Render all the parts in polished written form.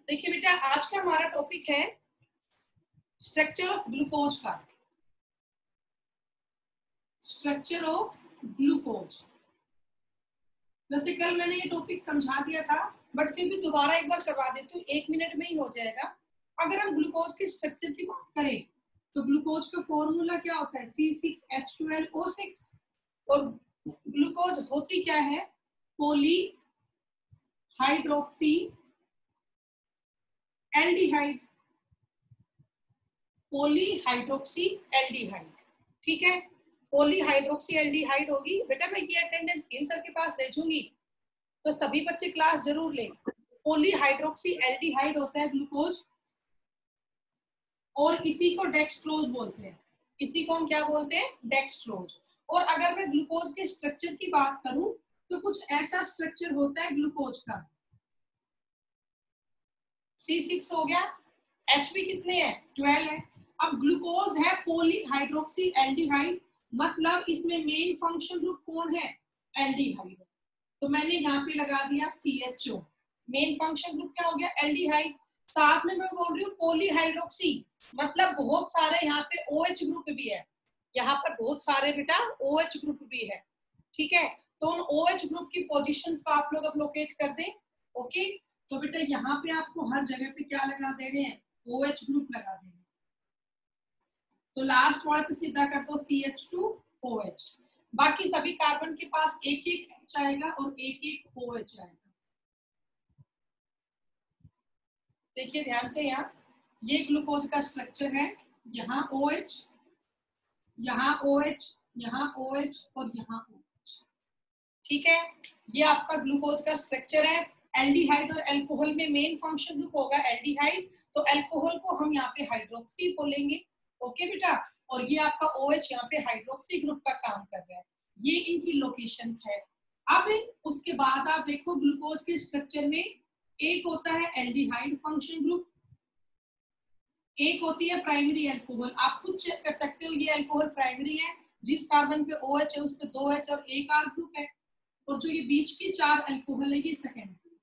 देखिए बेटा, आज का हमारा टॉपिक है स्ट्रक्चर ऑफ ग्लूकोज का। Structure of glucose. वैसे कल मैंने ये टॉपिक समझा दिया था, बट फिर भी दोबारा एक बार करवा देती हूँ, 1 मिनट में ही हो जाएगा। अगर हम ग्लूकोज के स्ट्रक्चर की बात करें तो ग्लूकोज का फॉर्मूला क्या होता है? C6H12O6। और ग्लूकोज होती क्या है? Poly hydroxy aldehyde. Polyhydroxy aldehyde, ठीक है। पॉलीहाइड्रोक्सी एल्डिहाइड होगी। बेटा मैं ये अटेंडेंस इन सर के पास भेजूंगी, तो सभी बच्चे क्लास जरूर लें। पॉलीहाइड्रोक्सी एल्डिहाइड होता है ग्लूकोज, और इसी को डेक्सट्रोज बोलते हैं। इसी को हम क्या बोलते हैं? डेक्सट्रोज। और अगर मैं ग्लूकोज के स्ट्रक्चर की बात करूं तो कुछ ऐसा स्ट्रक्चर होता है ग्लूकोज का। C6 हो गया, H भी कितने हैं? 12 है। अब ग्लूकोज है पॉलीहाइड्रोक्सी एल्डिहाइड, मतलब इसमें मेन फंक्शन ग्रुप कौन है? एल्डिहाइड। तो मैंने यहाँ पे लगा दिया CHO। मेन फंक्शन ग्रुप क्या हो गया? एल्डिहाइड। साथ में मैं बोल रही हूँ पॉलीहाइड्रोक्सी, मतलब बहुत सारे यहाँ पे OH ग्रुप भी है। यहाँ पर बहुत सारे बेटा OH ग्रुप भी है, ठीक है। तो उन OH ग्रुप की पोजीशंस को आप लोग अब लोकेट कर दें। ओके, तो बेटा यहाँ पे आपको हर जगह पे क्या लगा दे रहे हैं? OH ग्रुप लगा दे रहे हैं। तो लास्ट वाले पे सीधा कर दो CH2OH। बाकी सभी कार्बन के पास एक एक H आएगा और एक एक OH आएगा। देखिए ध्यान से, यहाँ ये ग्लूकोज का स्ट्रक्चर है। यहाँ OH, यहाँ OH, यहाँ OH और यहाँ OH, ठीक है। ये आपका ग्लूकोज का स्ट्रक्चर है। एल्डिहाइड और अल्कोहल में मेन फंक्शन ग्रुप होगा एल्डिहाइड, तो अल्कोहल को हम यहाँ पे हाइड्रोक्सी बोलेंगे। ओके बेटा, और ये आपका OH यहाँ पे हाइड्रोक्सी ग्रुप का काम कर रहा है। ये इनकी लोकेशंस है। अब उसके बाद आप देखो ग्लूकोज के स्ट्रक्चर में एक होता है एल्डिहाइड फंक्शन ग्रुप, एक होती है प्राइमरी अल्कोहल। आप खुद चेक कर सकते हो, ये अल्कोहल प्राइमरी है, जिस कार्बन पे OH है उस पे 2H और एक R ग्रुप है। और जो ये बीच की 4 अल्कोहल है ये सेकेंडरी,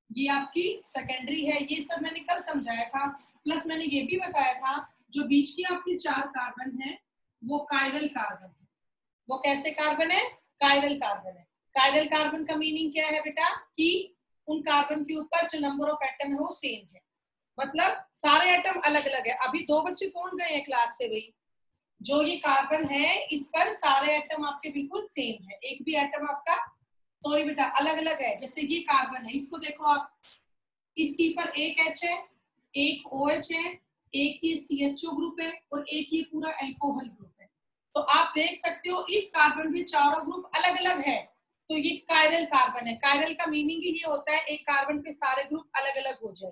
ये आपकी सेकेंडरी है। ये सब मैंने कल समझाया था। प्लस मैंने ये भी बताया था जो बीच की आपकी 4 कार्बन है वो कायरल कार्बन है। वो कैसे कार्बन है? कायरल कार्बन है। कायरल कार्बन का मीनिंग क्या है बेटा? कि उन कार्बन के ऊपर जो नंबर ऑफ एटम है वो सेम है, मतलब सारे एटम अलग अलग है। अभी 2 बच्चे कौन गए हैं क्लास से भाई? जो ये कार्बन है इस पर सारे एटम आपके बिल्कुल सेम है, एक भी एटम आपका, सॉरी बेटा, अलग अलग है। जैसे ये कार्बन है, इसको देखो आप, इस C पर एक H है, एक OH है, एक ये CHO ग्रुप है और एक ये पूरा अल्कोहल ग्रुप है। तो आप देख सकते हो इस कार्बन के चारों ग्रुप अलग अलग है, तो ये कायरल कार्बन है। कायरल का मीनिंग ही ये होता है एक कार्बन के सारे ग्रुप अलग अलग हो जाए,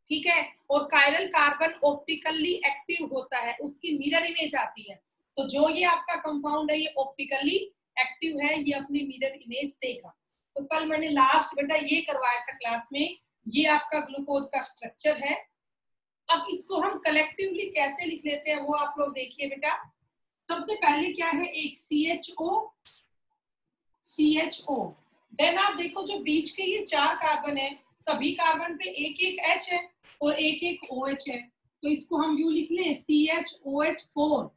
ठीक है। और कायरल कार्बन ऑप्टिकली एक्टिव होता है, उसकी मिरर इमेज आती है। तो जो ये आपका कंपाउंड है ये ऑप्टिकली एक्टिव है, ये अपनी मिरर इमेज देगा। तो कल मैंने लास्ट बेटा ये करवाया था क्लास में, ये आपका ग्लूकोज का स्ट्रक्चर है। अब इसको हम कलेक्टिवली कैसे लिख लेते हैं वो आप लोग देखिए बेटा। सबसे पहले क्या है? एक CHO। देन आप देखो जो बीच के ये 4 कार्बन है, सभी कार्बन पे एक एक H है और एक एक OH है, तो इसको हम यूं लिख लें CHOH4।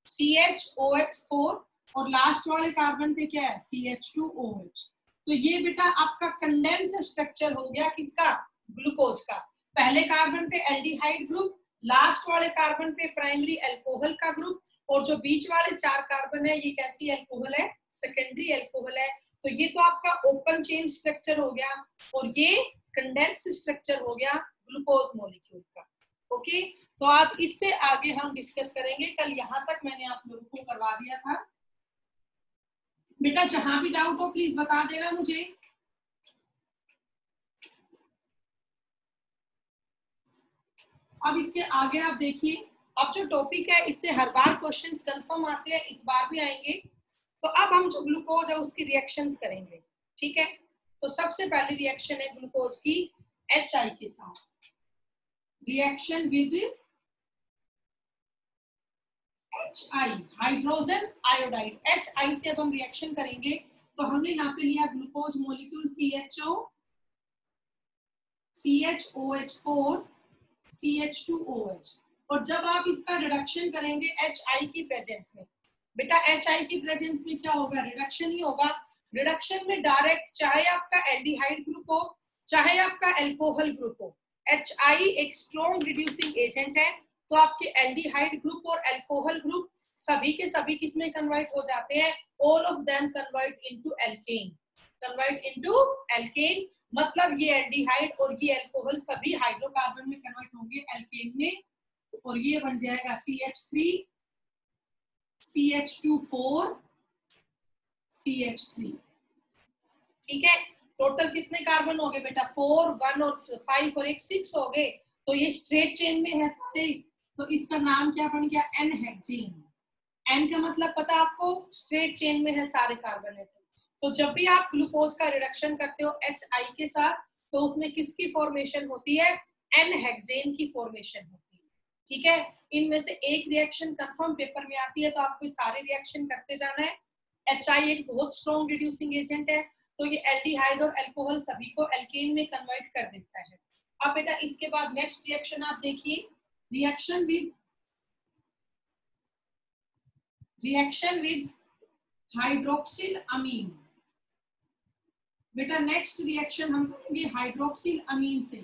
CHOH4 और लास्ट वाले कार्बन पे क्या है? CH2OH। तो ये बेटा आपका कंडेंस स्ट्रक्चर हो गया किसका? ग्लूकोज का। पहले कार्बन पे एल्डिहाइड ग्रुप, लास्ट वाले कार्बन पे प्राइमरी अल्कोहल का ग्रुप, और जो बीच वाले 4 कार्बन है ये कैसी अल्कोहल है? सेकेंडरी अल्कोहल है। तो ये तो आपका ओपन चेन स्ट्रक्चर हो गया, और ये कंडेंस स्ट्रक्चर हो गया ग्लूकोज मॉलिक्यूल का। ओके, तो आज इससे आगे हम डिस्कस करेंगे। कल यहाँ तक मैंने आप लोगों को करवा दिया था। बेटा जहां भी डाउट हो प्लीज बता देना मुझे। अब इसके आगे आप देखिए, अब जो टॉपिक है इससे हर बार क्वेश्चंस कंफर्म आते हैं, इस बार भी आएंगे। तो अब हम जो ग्लूकोज है उसकी रिएक्शंस करेंगे, ठीक है। तो सबसे पहली रिएक्शन है ग्लूकोज की HI के साथ, reaction with HI, hydrogen iodide. HI से अब हम रिएक्शन करेंगे। तो हमने यहाँ पे लिया ग्लूकोज मॉलिक्यूल CHOH4 CH2OH। और जब आप इसका रिडक्शन करेंगे HI की प्रेजेंस में, बेटा HI की प्रेजेंस में क्या होगा, रिडक्शन ही होगा। रिडक्शन में डायरेक्ट चाहे आपका एल्डिहाइड ग्रुप हो चाहे आपका अल्कोहल ग्रुप हो, HI एक स्ट्रॉन्ग रिड्यूसिंग एजेंट है, तो आपके एल्डिहाइड ग्रुप और अल्कोहल ग्रुप सभी के सभी किसमें कन्वर्ट हो जाते हैं, all of them convert into alkane, convert into alkane. मतलब ये एल्डिहाइड और ये अल्कोहल सभी हाइड्रोकार्बन में कन्वर्ट होंगे एल्केन में, और ये बन जाएगा CH3 CH2 4 CH3। ठीक है, टोटल कितने कार्बन हो गए बेटा, 4 1 और 5 और एक 6 हो गए। तो ये स्ट्रेट चेन में है सारे, तो इसका नाम क्या बन गया, एन हेक्सेन। एन का मतलब पता आपको, स्ट्रेट चेन में है सारे कार्बन एटम। तो जब भी आप ग्लूकोज का रिडक्शन करते हो HI के साथ, तो उसमें किसकी फॉर्मेशन होती है, एन हेक्सेन की फॉर्मेशन होती है। ठीक है, इनमें से एक रिएक्शन कंफर्म पेपर में आती है, तो आपको सारे रिएक्शन करते जाना है। HI एक बहुत स्ट्रॉन्ग रिड्यूसिंग एजेंट है, तो ये एल्डिहाइड और अल्कोहल सभी को एल्केन में कन्वर्ट कर देता है। अब बेटा इसके बाद नेक्स्ट रिएक्शन आप देखिए, रिएक्शन विद हाइड्रोक्सिल अमीन। बेटा नेक्स्ट रिएक्शन हम करेंगे हाइड्रोक्सिल अमीन से।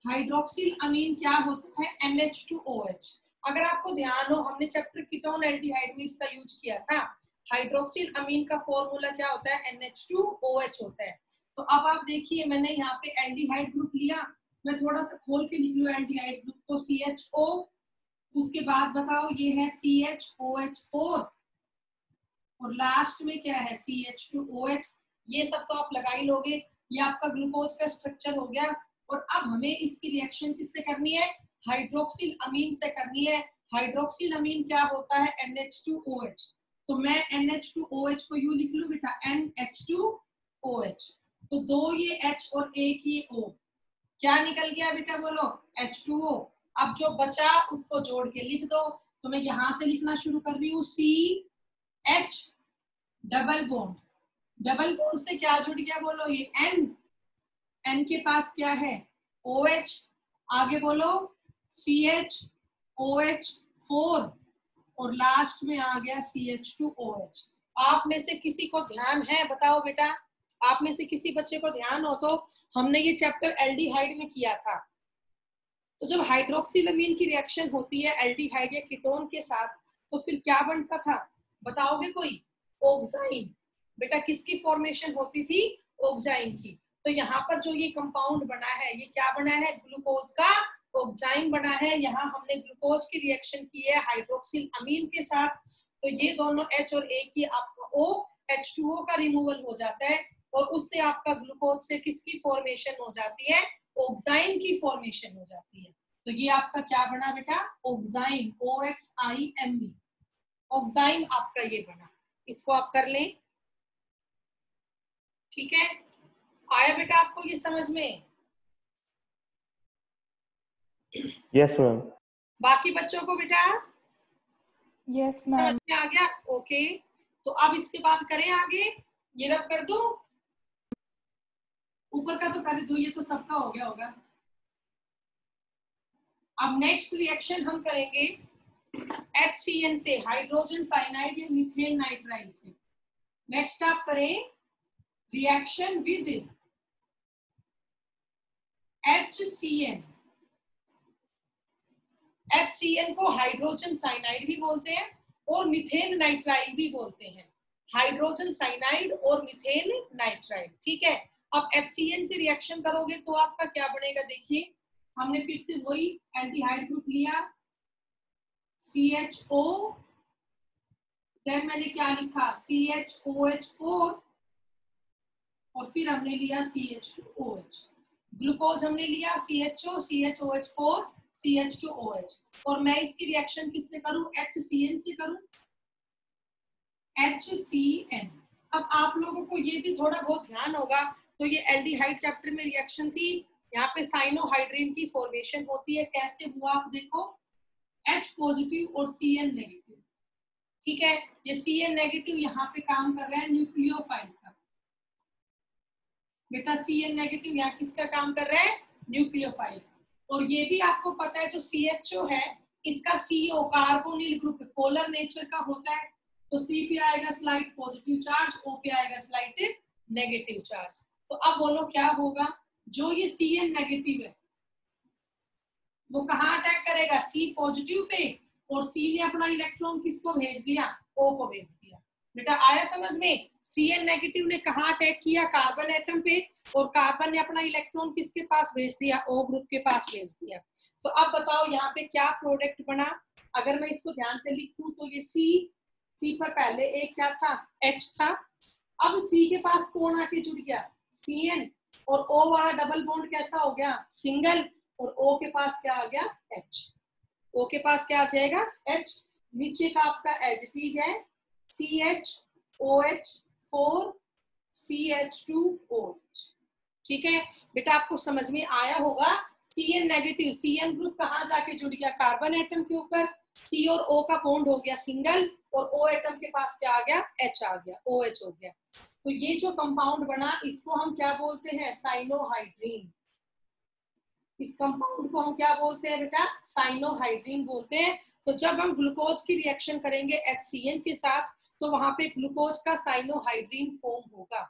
हाइड्रोक्सिल अमीन क्या होता है, NH2OH। अगर आपको ध्यान हो, हमने चैप्टर कीटोन एल्डिहाइड में इसका यूज किया था। हाइड्रोक्सिल अमीन का फॉर्मूला क्या होता है, NH2OH होता है। तो अब आप देखिए, मैंने यहाँ पे एल्डिहाइड ग्रुप लिया, मैं थोड़ा सा खोल के लिख लूं एल्डिहाइड ग्रुप को, CHO, उसके बाद बताओ ये है CHOH4, और लास्ट में क्या है CH2OH। ये सब तो आप लगा ही लोगे, ये आपका ग्लूकोज का स्ट्रक्चर हो गया। और अब हमें इसकी रिएक्शन किससे करनी है, हाइड्रोक्सिल अमीन से करनी है। हाइड्रोक्सिल अमीन क्या होता है, NH2OH। तो मैं NH2OH को यू लिख लूं बेटा, NH2OH। तो दो ये H और एक ये O, क्या निकल गया बेटा बोलो, H2O। अब जो बचा उसको जोड़ के लिख दो। तो मैं यहां से लिखना शुरू कर रही हूँ, CH double bond, double bond से क्या जुड़ गया बोलो, ये N, N के पास क्या है OH, आगे बोलो CHOH4, और लास्ट में आ गया CH2OH। आप में से किसी को ध्यान है, बताओ बेटा, आप में से किसी बच्चे को ध्यान हो तो हमने ये चैप्टर एल्डिहाइड में किया था। तो जब हाइड्रोक्सिलअमीन की रिएक्शन होती है एल्डिहाइड या कीटोन के साथ, तो फिर क्या बनता था, बताओगे कोई, ऑक्साइन। बेटा किसकी फॉर्मेशन होती थी, ऑक्साइन की। तो यहाँ पर जो ये कंपाउंड बना है, ये क्या बना है, ग्लूकोज का ऑक्साइन बना है। यहाँ हमने ग्लूकोज की रिएक्शन की है हाइड्रोक्सिल अमीन के साथ, तो ये दोनों H और A की आपका O, H2O का रिमूवल हो जाता है, और उससे आपका ग्लूकोज से किसकी फॉर्मेशन हो जाती है, ऑक्साइन की फॉर्मेशन हो जाती है। तो ये आपका क्या बना बेटा, ऑक्साइन, OXIME, ऑक्साइन आपका ये बना। इसको आप कर लें, ठीक है। आया बेटा आपको ये समझ में, यस मैम। बाकी बच्चों को बेटा यस मैम। समझ में आ गया, ओके। तो अब इसके बाद करें आगे, ये रब कर दो, ऊपर का तो कर दो, ये तो सबका हो गया होगा। अब नेक्स्ट रिएक्शन हम करेंगे HCN से, हाइड्रोजन साइनाइड या मीथेन नाइट्राइड से। नेक्स्ट आप करें रिएक्शन विद HCN। HCN को हाइड्रोजन साइनाइड भी बोलते हैं और मीथेन नाइट्राइड भी बोलते हैं, हाइड्रोजन साइनाइड और मीथेन नाइट्राइड, ठीक है। अब HCN से रिएक्शन करोगे तो आपका क्या बनेगा, देखिए हमने फिर से वही एल्डिहाइड ग्रुप लिया CHO, देन मैंने क्या लिखा CHOH4, और फिर हमने लिया CH2OH। ग्लूकोज हमने लिया CHO, CHOH4, CH2OH, और मैं इसकी रिएक्शन किससे करूं, HCN से करूं, HCN। अब आप लोगों को ये भी थोड़ा बहुत ध्यान होगा, तो ये एल्डिहाइड चैप्टर में रिएक्शन थी, यहाँ पे साइनोहाइड्रीन की फॉर्मेशन होती है। कैसे हुआ आप देखो, H पॉजिटिव और CN नेगेटिव, ठीक है। ये CN नेगेटिव यहाँ पे काम कर रहा है न्यूक्लियोफाइल का, बेटा CN नेगेटिव यहाँ किसका काम कर रहा है, न्यूक्लियोफाइल। और ये भी आपको पता है जो CHO है इसका CO carbonyl group polar nature का होता है, तो C पे आएगा स्लाइट पॉजिटिव चार्ज, O पे आएगा स्लाइट नेगेटिव चार्ज। तो अब बोलो क्या होगा, जो ये CN नेगेटिव है वो कहाँ अटैक करेगा, C पॉजिटिव पे, और C ने अपना इलेक्ट्रॉन किसको भेज दिया, O को भेज दिया। बेटा आया समझ में, CN नेगेटिव ने कहाँ अटैक किया, कार्बन एटम पे, और कार्बन ने अपना इलेक्ट्रॉन किसके पास भेज दिया, O ग्रुप के पास भेज दिया। तो अब बताओ यहाँ पे क्या प्रोडक्ट बना, अगर मैं इसको ध्यान से लिखूं तो ये C पर पहले एक क्या था, H था, अब C के पास कौन आके जुड़ गया, CN, और O वाला डबल बॉन्ड कैसा हो गया, सिंगल, और O के पास क्या आ गया, H। O के पास क्या आ जाएगा, H। नीचे का आपका एज इट इज है CHOH4 CH2OH। ठीक है बेटा, आपको समझ में आया होगा। CN नेगेटिव, CN ग्रुप कहाँ जाके जुड़ गया, कार्बन एटम के ऊपर, C और O का बॉन्ड हो गया सिंगल, और O एटम के पास क्या आ गया, H आ गया, OH हो गया। तो ये जो कंपाउंड बना इसको हम क्या बोलते हैं, साइनोहाइड्रीन। इस कंपाउंड को हम क्या बोलते हैं बेटा, साइनोहाइड्रीन बोलते हैं। तो जब हम ग्लूकोज की रिएक्शन करेंगे HCN के साथ तो वहां पे ग्लूकोज का साइनोहाइड्रीन फॉर्म होगा।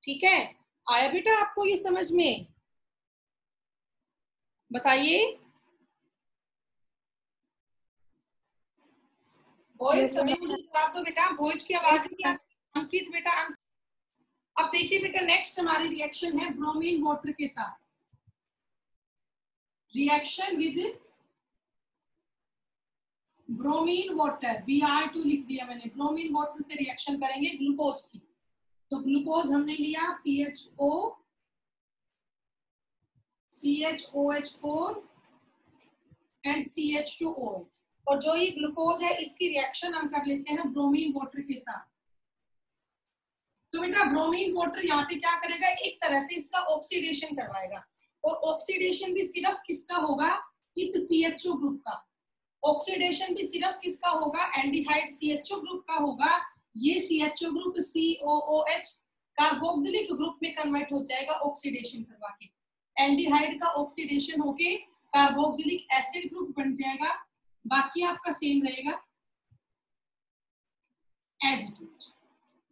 ठीक है, आया बेटा आपको ये समझ में, बताइए। Yes, सभी ma'am. मुझे जवाब दो बेटा, भोज की आवाज नहीं आती। अंकित बेटा अब देखिए बेटा, नेक्स्ट हमारी रिएक्शन है ब्रोमीन वाटर के साथ, reaction with bromine water, Br2 लिख दिया मैंने, ब्रोमीन वाटर से रिएक्शन करेंगे ग्लूकोज की। तो ग्लूकोज हमने लिया CHOH4 एंड CH2OH, और जो ये ग्लूकोज है इसकी रिएक्शन हम कर लेते हैं ब्रोमीन वाटर के साथ। तो बेटा ब्रोमीन वाटर यहाँ पे क्या करेगा, एक तरह से इसका ऑक्सीडेशन करवाएगा, और ऑक्सीडेशन भी सिर्फ किसका होगा, इस CHO ग्रुप का। ऑक्सीडेशन भी सिर्फ किसका होगा, एल्डिहाइड CHO ग्रुप का होगा। ये CHO group COOH carboxylic group में कन्वर्ट हो जाएगा ऑक्सीडेशन करवा के, एल्डिहाइड का ऑक्सीडेशन होके कार्बोक्सिलिक एसिड ग्रुप बन जाएगा, बाकी आपका सेम रहेगा एज इट इज।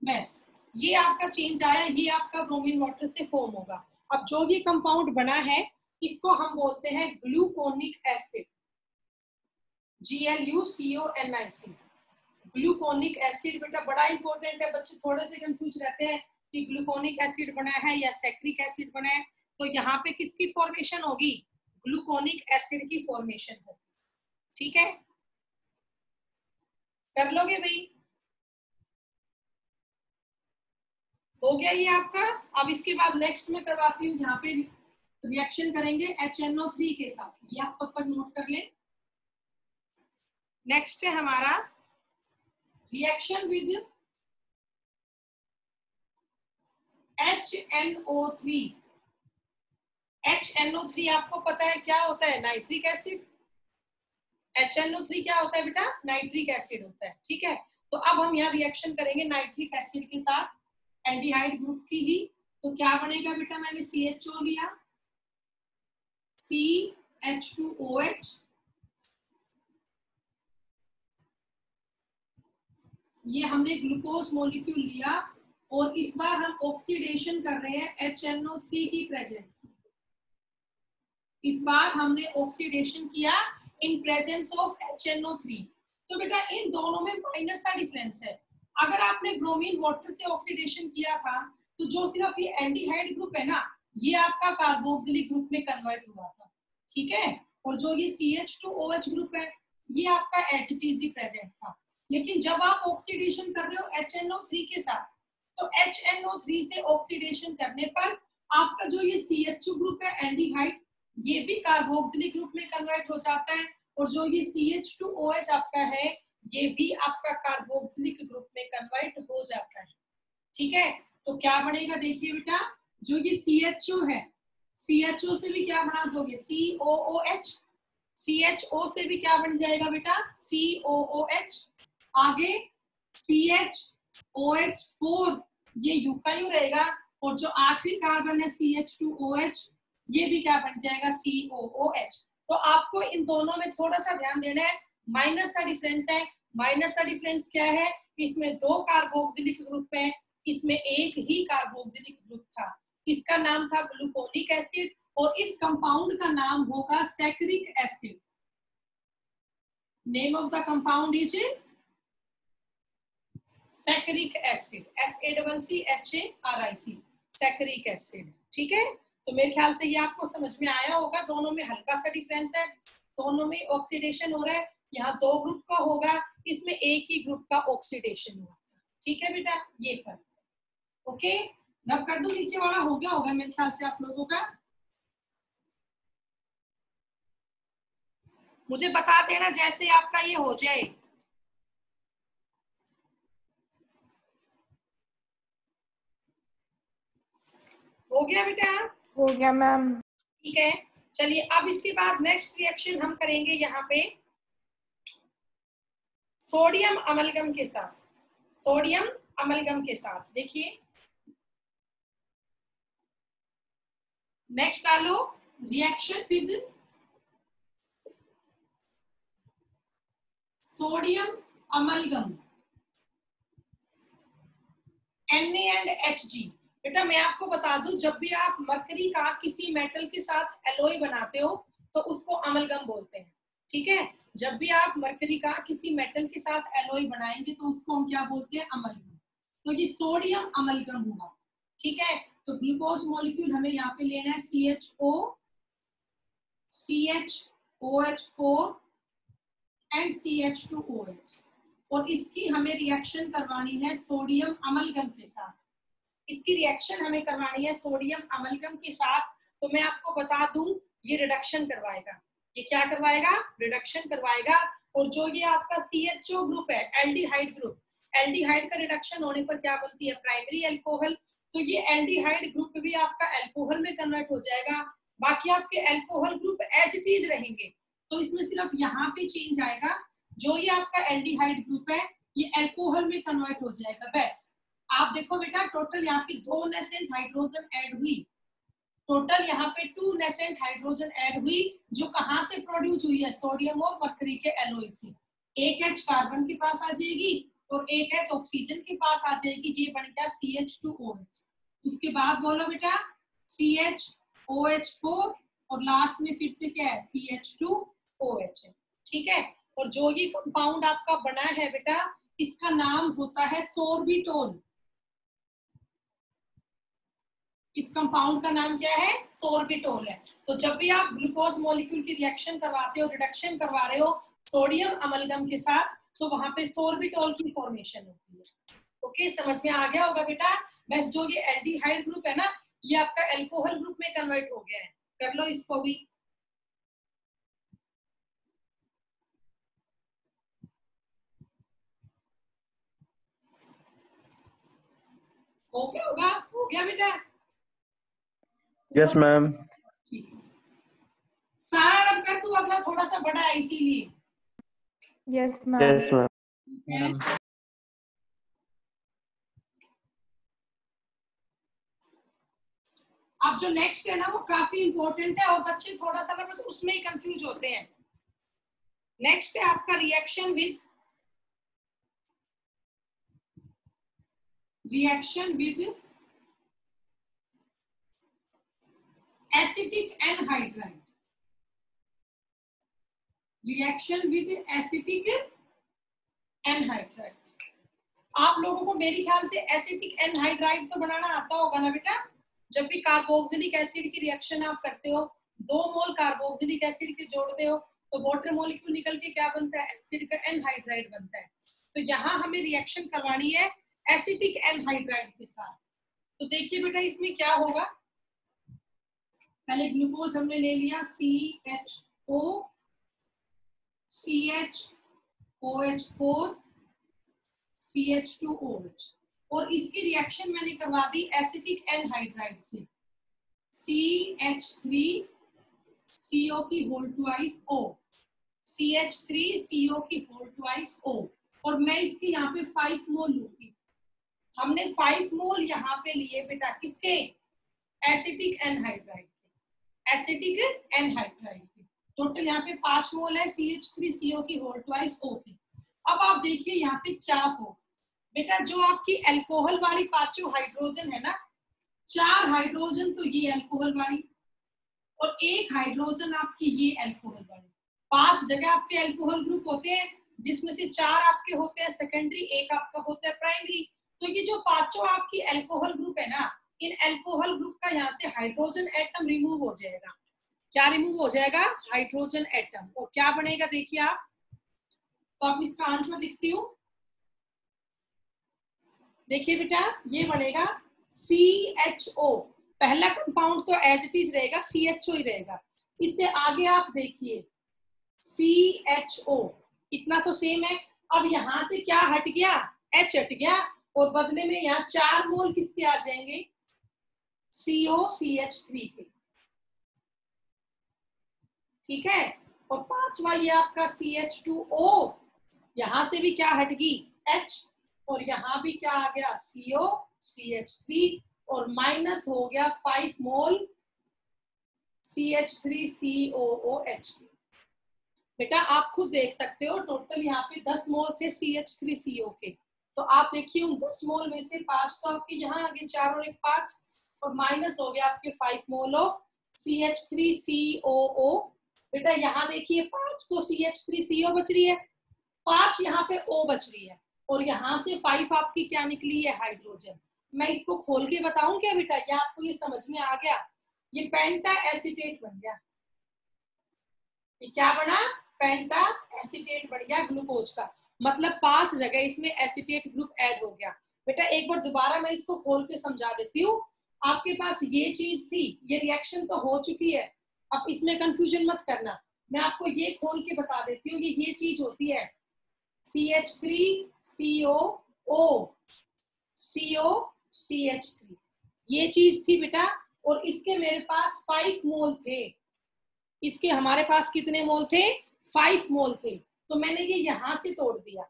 बस ये आपका चेंज आया, ये आपका ब्रोमीन वाटर से फॉर्म होगा। अब जो ये कंपाउंड बना है इसको हम बोलते हैं gluconic acid, GLUCONIC। Gluconic acid बेटा बड़ा इंपॉर्टेंट है, बच्चे थोड़े से कंफ्यूज रहते हैं कि ग्लूकोनिक एसिड बना है या सैक्रिक एसिड बना है। तो यहाँ पे किसकी फॉर्मेशन होगी, ग्लूकोनिक एसिड की फॉर्मेशन होगी। ठीक है, कर लोगे भाई, हो गया ये आपका। अब इसके बाद नेक्स्ट में करवाती हूँ, यहाँ पे रिएक्शन करेंगे HNO3 के साथ, ये आप तब तक नोट कर ले। नेक्स्ट है हमारा रिएक्शन विद HNO3। HNO3 आपको पता है क्या होता है, नाइट्रिक एसिड। HNO3 क्या होता है बेटा, नाइट्रिक एसिड होता है। ठीक है, तो अब हम यहाँ रिएक्शन करेंगे नाइट्रिक एसिड के साथ, एल्डिहाइड ग्रुप की ही। तो क्या बनेगा बेटा, मैंने CHO लिया, CH2OH, ये हमने ग्लूकोज मॉलिक्यूल लिया, और इस बार हम ऑक्सीडेशन कर रहे हैं HNO3 की प्रेजेंस में। इस बार हमने ऑक्सीडेशन किया इन प्रेजेंस ऑफ HNO3। तो बेटा इन दोनों में माइनस सा डिफरेंस है। अगर आपने ब्रोमीन वाटर से ऑक्सीडेशन किया था तो जो सिर्फ ये एल्डिहाइड ग्रुप है ना, ये आपका कार्बोक्सिलिक ग्रुप में कन्वर्ट हुआ था। ठीक है, और जो ये CH2OH ग्रुप है ये आपका HTC प्रेजेंट था। लेकिन जब आप ऑक्सीडेशन कर रहे हो HNO3 के साथ, तो HNO3 से ऑक्सीडेशन करने पर आपका जो ये CH2 ग्रुप है एल्डिहाइड, ये भी कार्बोक्सिलिक ग्रुप में कन्वर्ट हो जाता है, और जो ये CH2OH आपका है ये भी आपका कार्बोक्सिलिक ग्रुप में कन्वर्ट हो जाता है। ठीक है, तो क्या बनेगा देखिए बेटा, जो ये CHO है, CHO से भी क्या बना दोगे, COOH, CHO से भी क्या बन जाएगा बेटा, COOH, आगे CHOH4 ये यू का यू रहेगा, और जो आखिरी कार्बन है CH2OH ये भी क्या बन जाएगा COOH। तो आपको इन दोनों में थोड़ा सा ध्यान देना है, माइनर सा डिफरेंस है। माइनर सा डिफरेंस क्या है, इसमें 2 कार्बोक्सिलिक ग्रुप है, इसमें एक ही कार्बोक्सिलिक ग्रुप था, इसका नाम था ग्लूकोनिक एसिड और इस कंपाउंड का नाम होगा saccharic acid. Name of the compound is saccharic acid, SACCHARIC, saccharic acid. ठीक है, तो मेरे ख्याल से ये आपको समझ में आया होगा। दोनों में हल्का सा डिफरेंस है, दोनों में ऑक्सीडेशन हो रहा है, यहाँ 2 ग्रुप का होगा, इसमें एक ही ग्रुप का ऑक्सीडेशन हुआ। ठीक है बेटा, ये फर्क। ओके, रब कर दूं, नीचे वाला हो गया होगा मेरे ख्याल से आप लोगों का। मुझे बता देना जैसे आपका ये हो जाए। हो गया बेटा? हो गया मैम। ठीक है, चलिए अब इसके बाद नेक्स्ट रिएक्शन हम करेंगे यहाँ पे सोडियम अमलगम के साथ। सोडियम अमलगम के साथ देखिए, नेक्स्ट डालो reaction with sodium amalgam Na&HG। बेटा मैं आपको बता दूं, जब भी आप मरकरी का किसी मेटल के साथ एलॉय बनाते हो तो उसको अमलगम बोलते हैं। ठीक है, जब भी आप मरकरी का किसी मेटल के साथ एलॉय बनाएंगे तो उसको हम क्या बोलते हैं, अमलगम। तो ये सोडियम अमलगम हुआ। ठीक है, तो ग्लूकोज मॉलिक्यूल हमें यहाँ पे लेना है CHO, CHOH4 एंड CH2OH, और इसकी हमें रिएक्शन करवानी है सोडियम अमलगम के साथ। इसकी रिएक्शन हमें करवानी है सोडियम अमलगम के साथ। तो मैं आपको बता दूं, ये रिडक्शन करवाएगा। ये क्या करवाएगा, रिडक्शन करवाएगा। और जो ये आपका CHO ग्रुप है, एल्डिहाइड ग्रुप, एल्डिहाइड का रिडक्शन होने पर क्या बनती है, प्राइमरी अल्कोहल। तो ये एल्डिहाइड ग्रुप भी आपका अल्कोहल में कन्वर्ट हो जाएगा। बाकी आपके alcohol group as it is रहेंगे, तो इसमें सिर्फ यहाँ पे चेंज आएगा। जो ये आपका एल्डिहाइड ग्रुप है ये अल्कोहल में कन्वर्ट हो जाएगा, बस। आप देखो बेटा, टोटल यहाँ पे 2 नेसेंट हाइड्रोजन ऐड हुई, टोटल यहाँ पे 2 नेसेंट हाइड्रोजन ऐड हुई, जो कहाँ से प्रोड्यूस हुई है, सोडियम और मरकरी के एलॉय से। एक H कार्बन के पास आ जाएगी और एक H ऑक्सीजन के पास आ जाएगी, ये बन गया CH2OH। उसके बाद बोलो बेटा CHOH4 और लास्ट में फिर से क्या है, CH2OH है। ठीक है, और जो ये कंपाउंड आपका बना है बेटा, इसका नाम होता है सोर्बिटोल। इस कंपाउंड का नाम क्या है, सोर्बिटोल है। तो जब भी आप ग्लूकोज मॉलिक्यूल की रिएक्शन करवाते हो, रिडक्शन करवा रहे हो सोडियम अमलगम के साथ, तो वहां पे सोर्बिटोल की फॉर्मेशन होती है। ओके, समझ में आ गया होगा बेटा। बस जो ये एल्डिहाइड ग्रुप है ना, ये आपका अल्कोहल ग्रुप में कन्वर्ट हो गया है। कर लो इसको भी। हो गया होगा, हो गया बेटा? Yes, ma'am. ठीक है, सारा रब कर तू, अगला थोड़ा सा बड़ा है इसीलिए। Yes ma'am. Yes, ma'am. ठीक है, अब जो नेक्स्ट है ना वो काफी इंपॉर्टेंट है और बच्चे थोड़ा सा ना बस उसमें ही कंफ्यूज होते हैं। नेक्स्ट है आपका reaction with acetic anhydride. Reaction with acetic anhydride. आप लोगों को मेरे ख्याल से एसिटिक एनहाइड्राइड तो बनाना आता होगा ना बेटा। जब भी कार्बोक्सिलिक एसिड की रिएक्शन आप करते हो, 2 मोल कार्बोक्सिलिक एसिड के जोड़ते हो तो वाटर मॉलिक्यूल निकल के क्या बनता है, एसिड का एनहाइड्राइड बनता है। तो यहाँ हमें रिएक्शन करवानी है एसिटिक एनहाइड्राइड के साथ। तो देखिए बेटा इसमें क्या होगा, पहले ग्लूकोज हमने ले लिया CHO, CHOH4, CH2OH, और इसकी रिएक्शन मैंने करवा दी एसिटिक एनहाइड्राइड से, CH3CO की होल ट्वाइस O, CH3CO की होल ट्वाइस O, और मैं इसकी यहाँ पे 5 मोल लूंगी। हमने 5 मोल यहाँ पे लिए बेटा किसके, एसिटिक एनहाइड्राइड के। एसिटिक एनहाइड्राइड की। टोटल यहाँ पे 5 मोल है CH3CO की होल ट्वाइस O की। अब आप देखिए यहाँ पे क्या हो बेटा, जो आपकी एल्कोहल वाली पांचों हाइड्रोजन है ना, 4 हाइड्रोजन तो ये एल्कोहल वाली और 1 हाइड्रोजन आपकी ये एल्कोहल वाली। 5 जगह आपके एल्कोहल ग्रुप होते हैं, जिसमें से 4 आपके होते हैं सेकेंडरी, 1 आपका होता है प्राइमरी। तो ये जो पांचों आपकी एल्कोहल ग्रुप है ना, इन एल्कोहल ग्रुप का यहाँ से हाइड्रोजन एटम रिमूव हो जाएगा। क्या रिमूव हो जाएगा? Hydrogen atom. और क्या बनेगा देखिए आप, तो आप इसका आंसर लिखती हूँ। देखिए बेटा ये बनेगा CHO। पहला कंपाउंड तो एज इट इज रहेगा, CHO ही रहेगा। इससे आगे आप देखिए CHO, इतना तो सेम है। अब यहां से क्या हट गया? H हट गया और बदले में यहाँ 4 मोल किसके आ जाएंगे? COCH3 के। ठीक है, और 5वां ये आपका CH2O, यहां से भी क्या हट गई? H, और यहां भी क्या आ गया? COCH3, और माइनस हो गया 5 मोल CH3COOH। बेटा आप खुद देख सकते हो, टोटल यहाँ पे 10 मोल थे CH3CO के। तो आप देखिए उन 10 मोल में से 5 तो आपके यहाँ आ गए, 4 और 1 5, और माइनस हो गया आपके 5 मोल ऑफ CH3COO। बेटा यहाँ देखिए 5 तो CH3CO बच रही है, 5 यहाँ पे O बच रही है, और यहाँ से 5 आपकी क्या निकली है? हाइड्रोजन। मैं इसको खोल के बताऊं क्या बेटा, या आपको ये समझ में आ गया? ये पेंटा एसिटेट बन गया। ये क्या बना? पेंटा एसिटेट बन गया ग्लूकोज का। मतलब 5 जगह इसमें एसिटेट ग्रुप ऐड हो गया। बेटा एक बार दोबारा मैं इसको खोल के समझा देती हूँ। आपके पास ये चीज थी, ये रिएक्शन तो हो चुकी है, अब इसमें कंफ्यूजन मत करना। मैं आपको ये खोल के बता देती हूँ, ये चीज होती है CH3COO COCH3, ये चीज थी बेटा। और इसके मेरे पास 5 मोल थे, इसके हमारे पास कितने मोल थे? 5 मोल थे। तो मैंने ये यहां से तोड़ दिया।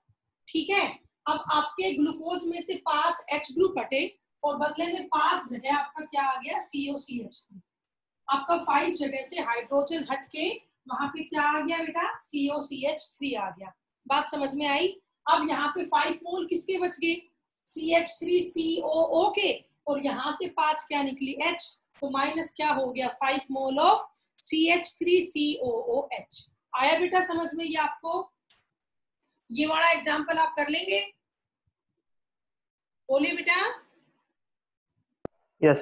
ठीक है, अब आपके ग्लूकोज में से 5 H ग्रुप हटे और बदले में 5 जगह आपका क्या आ गया? COCH3। आपका 5 जगह से हाइड्रोजन हट के वहां पे क्या आ गया बेटा? COCH3 आ गया। बात समझ में आई? अब यहाँ पे 5 मोल किसके बच गए? CH3COO के, और यहाँ से 5 क्या निकली? H। तो माइनस क्या हो गया? 5 मोल ऑफ CH3COOH। आया बेटा समझ में? ये आपको ये वाला एग्जांपल आप कर लेंगे? बोलिए बेटा। यस।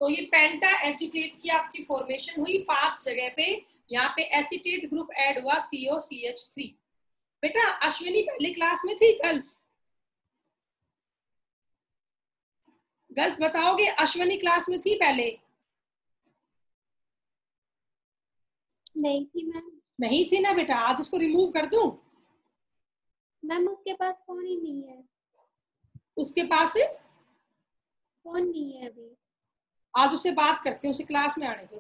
तो ये पेंटा एसिटेट की आपकी फॉर्मेशन हुई 5 जगह पे, यहाँ पे एसिटेट ग्रुप ऐड हुआ COCH3। बेटा अश्विनी पहले क्लास में थी? गर्ल्स बताओगे, अश्विनी क्लास में थी पहले? नहीं थी मैम। नहीं थी ना बेटा, आज उसको रिमूव कर दूं? मैम उसके पास फोन ही नहीं है। उसके पास फोन नहीं है अभी। आज उससे बात करते हैं, उसे क्लास में आने दो।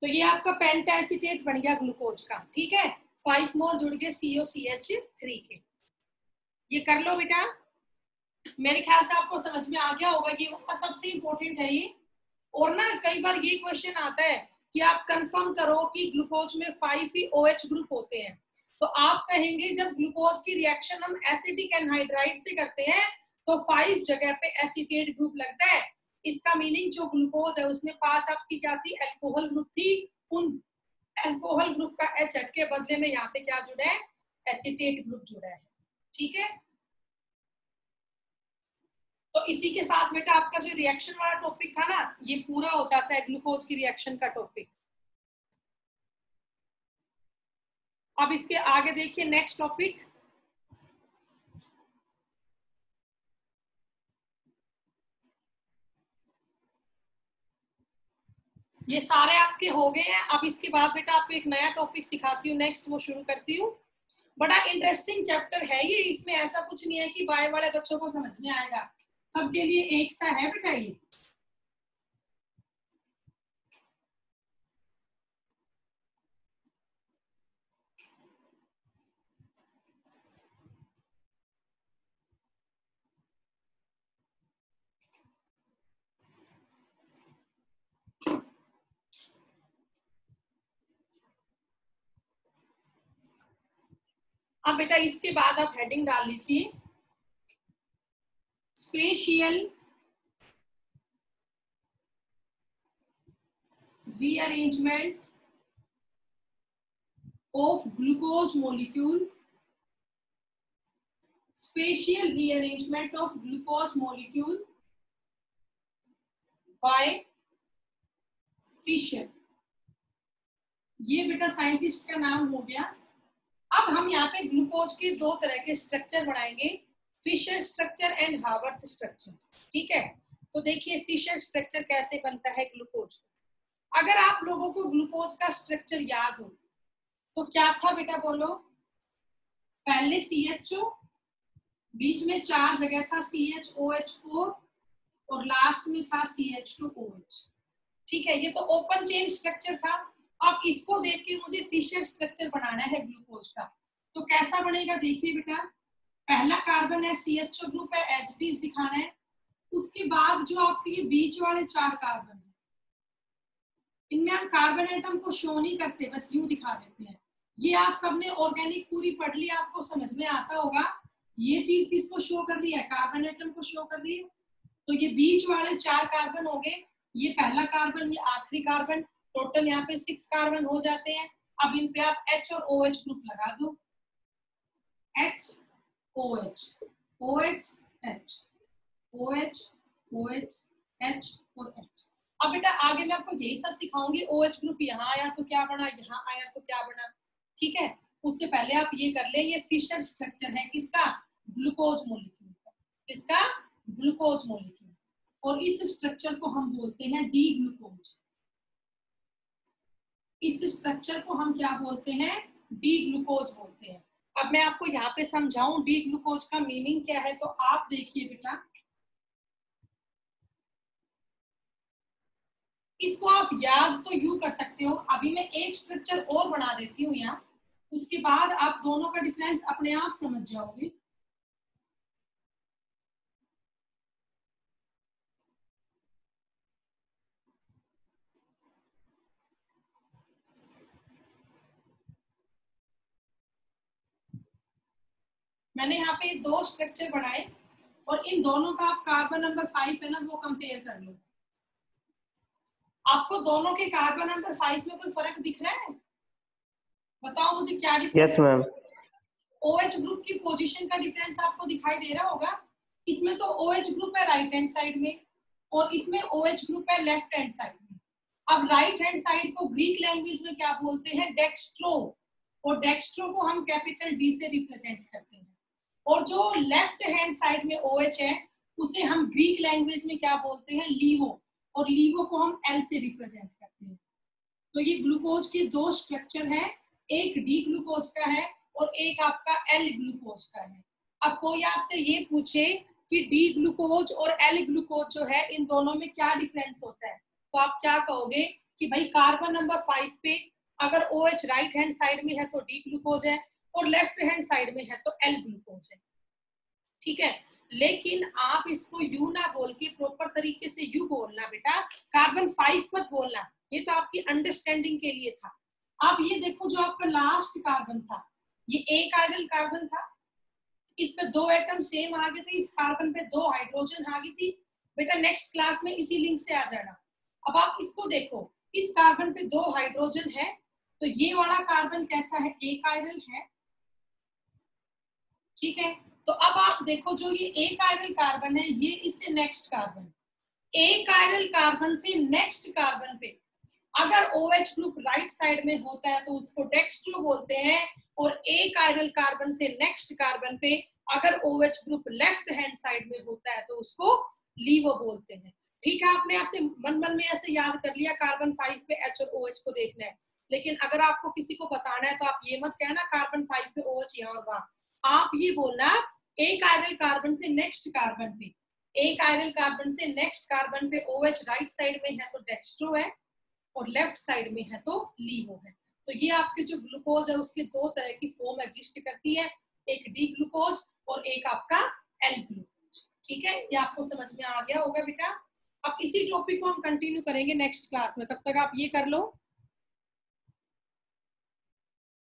तो ये आपका पेंटा एसिटेट बन गया ग्लूकोज का। ठीक है, 5 मोल जुड़ गए COCH3 के। ये कर लो बेटा, मेरे ख्याल से आपको समझ में आ गया होगा। ये सबसे इंपॉर्टेंट है ये। और ना कई बार ये क्वेश्चन आता है कि आप कंफर्म करो कि ग्लूकोज में 5 ही OH ग्रुप होते हैं। तो आप कहेंगे जब ग्लूकोज की रिएक्शन हम एसिटिक एनहाइड्राइड से करते हैं तो 5 जगह पे एसिटेट ग्रुप लगता है। इसका मीनिंग जो ग्लूकोज है उसमें 5 आपकी क्या थी? एल्कोहल ग्रुप थी। उन एल्कोहल ग्रुप का H हट के बदले में यहाँ पे क्या जुड़ा है? एसिटेट ग्रुप जुड़ा है। ठीक है, तो इसी के साथ बेटा आपका जो रिएक्शन वाला टॉपिक था ना, ये पूरा हो जाता है ग्लूकोज की रिएक्शन का टॉपिक। अब इसके आगे देखिए नेक्स्ट टॉपिक। ये सारे आपके हो गए हैं। अब इसके बाद बेटा आपको एक नया टॉपिक सिखाती हूँ, नेक्स्ट वो शुरू करती हूँ। बड़ा इंटरेस्टिंग चैप्टर है ये, इसमें ऐसा कुछ नहीं है कि बाय वाले बच्चों को समझ में आएगा, सबके लिए एक सा है बेटा ये। अब बेटा इसके बाद आप हेडिंग डाल लीजिए spatial rearrangement of glucose molecule, spatial rearrangement of glucose molecule by Fischer. ये बेटा साइंटिस्ट का नाम हो गया। अब हम यहाँ पे ग्लूकोज के दो तरह के स्ट्रक्चर बनाएंगे, Fischer structure and Haworth structure. ठीक है, तो देखिए फिशर स्ट्रक्चर कैसे बनता है ग्लूकोज। अगर आप लोगों को ग्लूकोज का स्ट्रक्चर याद हो तो क्या था बेटा, बोलो। पहले CHO, बीच में 4 जगह था CHOH4 और लास्ट में था CH2OH। ठीक है, ये तो ओपन चेन स्ट्रक्चर था। अब इसको देख के मुझे फिशर स्ट्रक्चर बनाना है ग्लूकोज का, तो कैसा बनेगा देखिए बेटा। पहला कार्बन है CHO ग्रुप है, एच दिखाना है। उसके बाद जो आपके ये बीच वाले 4 कार्बन है, इनमें हम कार्बन एटम को शो नहीं करते, बस यूं दिखा देते हैं। ये आप सबने ऑर्गेनिक पूरी पढ़ ली, आपको समझ में आता होगा। ये चीज किसको शो कर रही है, कार्बन एटम को शो कर रही है। तो ये बीच वाले 4 कार्बन हो गए, ये पहला कार्बन, ये आखिरी कार्बन, टोटल यहाँ पे 6 कार्बन हो जाते हैं। अब इन पे आप H और OH ग्रुप लगा दो, H OH OH H OH OH H और H। अब बेटा आगे मैं आपको यही सब सिखाऊंगी। OH ग्रुप यहाँ आया तो क्या बना, यहाँ आया तो क्या बना। ठीक है, उससे पहले आप ये कर ले, ये फिशर स्ट्रक्चर है किसका, ग्लूकोज मॉलिक्यूल का। किसका, ग्लूकोज मॉलिक्यूल। और इस स्ट्रक्चर को हम बोलते हैं डी ग्लूकोज। इस स्ट्रक्चर को हम क्या बोलते हैं, डी ग्लूकोज बोलते हैं। अब मैं आपको यहाँ पे समझाऊं डी ग्लूकोज का मीनिंग क्या है, तो आप देखिए बेटा, इसको आप याद तो यूं कर सकते हो। अभी मैं एक स्ट्रक्चर और बना देती हूँ यहाँ, उसके बाद आप दोनों का डिफरेंस अपने आप समझ जाओगे। मैंने यहाँ पे 2 स्ट्रक्चर बनाए और इन दोनों का आप कार्बन नंबर 5 है ना, वो कंपेयर कर लो। आपको दोनों के कार्बन नंबर 5 में कोई फर्क दिख रहा है, बताओ मुझे क्या difference. Yes ma'am. OH group की पोजीशन का डिफरेंस आपको दिखाई दे रहा होगा। इसमें तो OH ग्रुप है राइट हैंड साइड में और इसमें OH ग्रुप है लेफ्ट हैंड साइड में। अब राइट हैंड साइड को ग्रीक लैंग्वेज में क्या बोलते हैं, डेक्स्ट्रो, और डेक्स्ट्रो को हम कैपिटल D से रिप्रेजेंट करते हैं। और जो लेफ्ट हैंड साइड में OH है उसे हम ग्रीक लैंग्वेज में क्या बोलते हैं, लीवो, और लीवो को हम L से रिप्रेजेंट करते हैं। तो ये ग्लूकोज के 2 स्ट्रक्चर हैं, एक डी ग्लूकोज का है और एक आपका L ग्लूकोज का है। अब कोई आपसे ये पूछे कि डी ग्लूकोज और L ग्लूकोज जो है इन दोनों में क्या डिफरेंस होता है, तो आप क्या कहोगे कि भाई कार्बन नंबर 5 पे अगर OH राइट हैंड साइड में है तो डी ग्लूकोज है और लेफ्ट हैंड साइड में है तो L ग्लूकोज है। ठीक है, लेकिन आप इसको यू ना बोल के प्रॉपर तरीके से यू बोलना बेटा, कार्बन 5 मत बोलना, ये तो आपकी अंडरस्टैंडिंग के लिए था। आप ये देखो जो आपका लास्ट कार्बन था, ये एक कायरल कार्बन था, इस पे 2 एटम सेम आ गए थे, इस कार्बन पे 2 हाइड्रोजन आ गई थी। बेटा नेक्स्ट क्लास में इसी लिंक से आ जाना। अब आप इसको देखो, इस कार्बन पे 2 हाइड्रोजन है, तो ये वाला कार्बन कैसा है, एक आयरल है। ठीक है, तो अब आप देखो जो ये एक आयरल कार्बन है, ये इससे नेक्स्ट कार्बन, एक आयरल कार्बन से नेक्स्ट कार्बन पे अगर OH ग्रुप राइट साइड में होता है तो उसको डेक्स्ट्रो बोलते हैं, और एक आयरल कार्बन से नेक्स्ट कार्बन पे अगर OH group left hand side में होता है तो उसको लीवो बोलते हैं। ठीक है, आपने आपसे मन मन में ऐसे याद कर लिया, कार्बन 5 पे H और OH को देखना है, लेकिन अगर आपको किसी को बताना है तो आप ये मत कहना कार्बन 5 पे OH यहाँ और वहां, आप ये बोलना एक आयरल कार्बन से नेक्स्ट कार्बन पे, एक आयरल कार्बन से नेक्स्ट कार्बन पे OH राइट साइड में है तो डेक्स्ट्रो है और लेफ्ट साइड में है तो लीवो है। तो ये आपके जो ग्लूकोज है उसके 2 तरह की फॉर्म एग्जिस्ट करती है, एक डी ग्लूकोज और एक आपका L ग्लूकोज। ठीक है, ये आपको समझ में आ गया होगा बेटा। अब इसी टॉपिक को हम कंटिन्यू करेंगे नेक्स्ट क्लास में, तब तक आप ये कर लो।